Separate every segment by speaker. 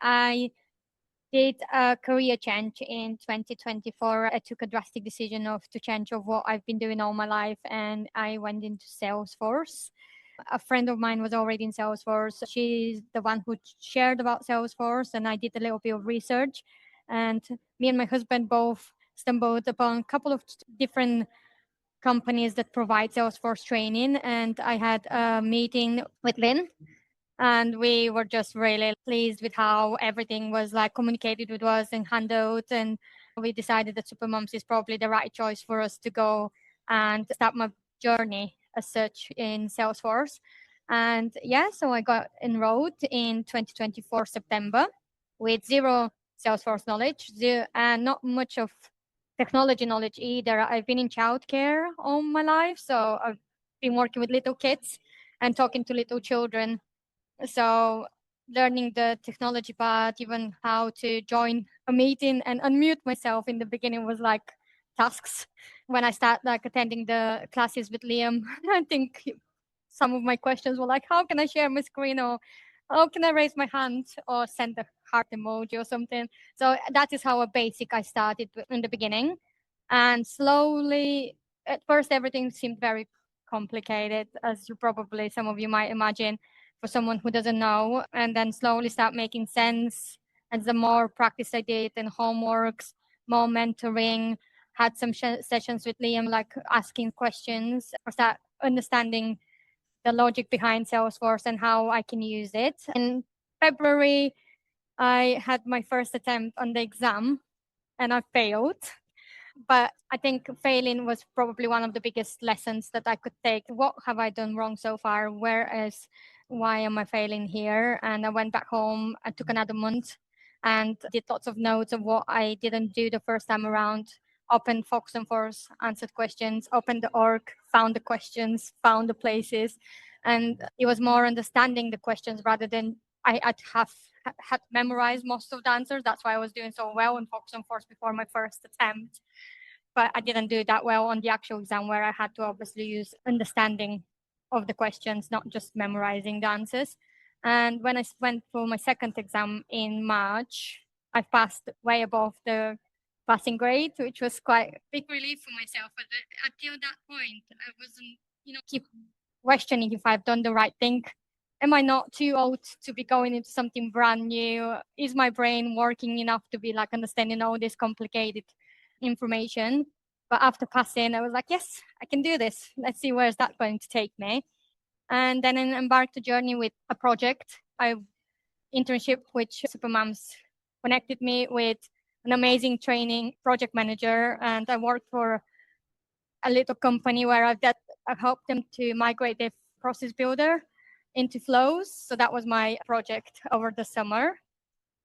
Speaker 1: I did a career change in 2024. I took a drastic decision to change of what I've been doing all my life, and I went into Salesforce. A friend of mine was already in Salesforce. She's the one who shared about Salesforce, and I did a little bit of research. And me and my husband both stumbled upon a couple of different companies that provide Salesforce training. And I had a meeting with Lynn, and we were just really pleased with how everything was like communicated with us and handled. And we decided that Supermums is probably the right choice for us to go and start my journey as such in Salesforce. And yeah, so I got enrolled in 2024 September with zero Salesforce knowledge and not much of technology knowledge either. I've been in childcare all my life, so I've been working with little kids and talking to little children. So learning the technology part, even how to join a meeting and unmute myself in the beginning was like tasks. When I start like attending the classes with Liam, I think some of my questions were like, how can I share my screen, or how can I raise my hand or send a heart emoji or something. So that is how a basic I started in the beginning. And slowly, at first, everything seemed very complicated, as you probably, some of you might imagine, for someone who doesn't know, and then slowly start making sense. And the more practice I did and homeworks, more mentoring, had some sessions with Liam, like asking questions, or start understanding the logic behind Salesforce and how I can use it. In February, I had my first attempt on the exam and I failed. But I think failing was probably one of the biggest lessons that I could take. What have I done wrong so far? Why am I failing here? And I went back home. I took another month and did lots of notes of what I didn't do the first time around. Opened Fox and Force, answered questions, opened the org, found the questions, found the places. And it was more understanding the questions rather than I'd had memorized most of the answers. That's why I was doing so well in Fox and Force before my first attempt. But I didn't do that well on the actual exam, where I had to obviously use understanding of the questions, not just memorizing the answers. And when I went for my second exam in March, I passed way above the passing grade, which was quite a big relief for myself. But until that point, I wasn't, keep questioning if I've done the right thing. Am I not too old to be going into something brand new? Is my brain working enough to be like understanding all this complicated information? But after passing, I was like, yes, I can do this. Let's see where's that going to take me. And then I embarked a journey with a project. Internship, which Supermums connected me with an amazing training project manager. And I worked for a little company where I helped them to migrate their process builder into flows. So that was my project over the summer.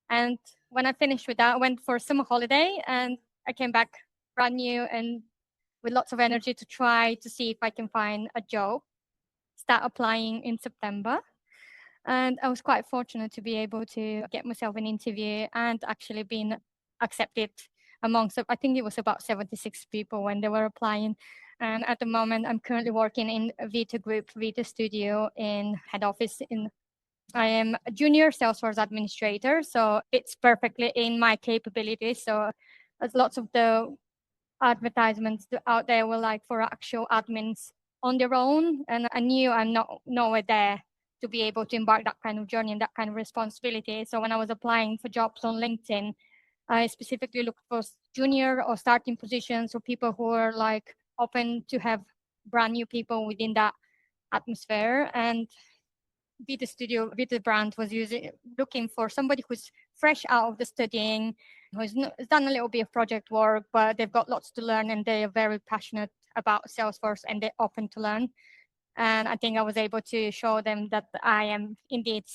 Speaker 1: And when I finished with that, I went for a summer holiday and I came back brand new and with lots of energy to try to see if I can find a job, start applying in September. And I was quite fortunate to be able to get myself an interview and actually being accepted amongst, I think it was about 76 people when they were applying. And at the moment, I'm currently working in Vita Group, Vita Studio in head office. I am a junior Salesforce administrator, so it's perfectly in my capabilities. So there's lots of the advertisements out there were like for actual admins on their own. And I knew I'm not nowhere there to be able to embark that kind of journey and that kind of responsibility. So when I was applying for jobs on LinkedIn, I specifically looked for junior or starting positions or people who are like open to have brand new people within that atmosphere. And Vita Studio, Vita brand was looking for somebody who's fresh out of the studying, who's done a little bit of project work, but they've got lots to learn and they are very passionate about Salesforce and they're open to learn. And I think I was able to show them that I am indeed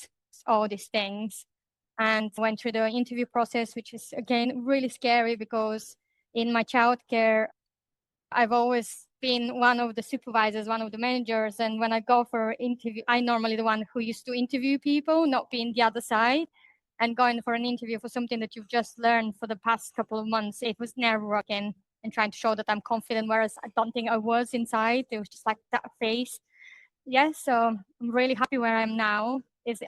Speaker 1: all these things. And went through the interview process, which is again really scary because in my childcare, I've always been one of the supervisors, one of the managers. And when I go for interview, I'm normally the one who used to interview people, not being the other side. And going for an interview for something that you've just learned for the past couple of months, it was nerve-wracking and trying to show that I'm confident, whereas I don't think I was inside. It was just like that face. Yeah, so I'm really happy where I am now.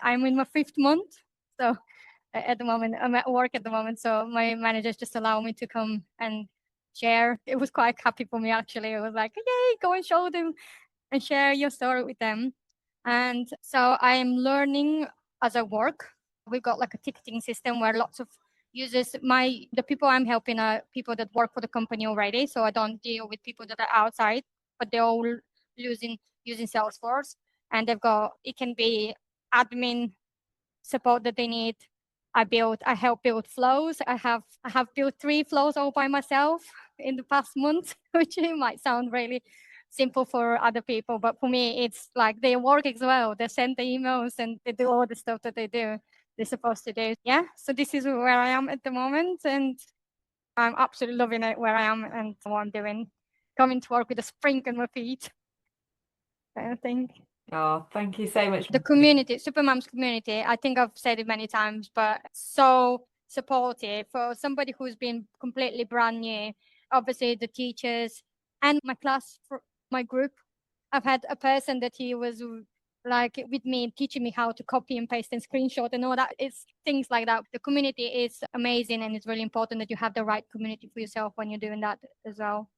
Speaker 1: I'm in my 5th month. So at the moment. I'm at work at the moment, so my managers just allow me to come and share. It was quite happy for me, actually. It was like, yay, go and show them and share your story with them. And so I'm learning as I work. We've got like a ticketing system where lots of users, the people I'm helping are people that work for the company already. So I don't deal with people that are outside, but they're all using Salesforce, and it can be admin support that they need. I help build flows. I have built 3 flows all by myself in the past month, which it might sound really simple for other people, but for me it's like they work as well. They send the emails and they do all the stuff that they're supposed to do. Yeah, so this is where I am at the moment, and I'm absolutely loving it where I am and what I'm doing. Coming to work with a spring in my feet, I think.
Speaker 2: Oh, thank you so much.
Speaker 1: The community, Supermums community, I think I've said it many times, but so supportive for somebody who's been completely brand new. Obviously, the teachers and my class, my group. I've had a person that he was like with me, teaching me how to copy and paste and screenshot and all that. It's things like that. The community is amazing, and it's really important that you have the right community for yourself when you're doing that as well.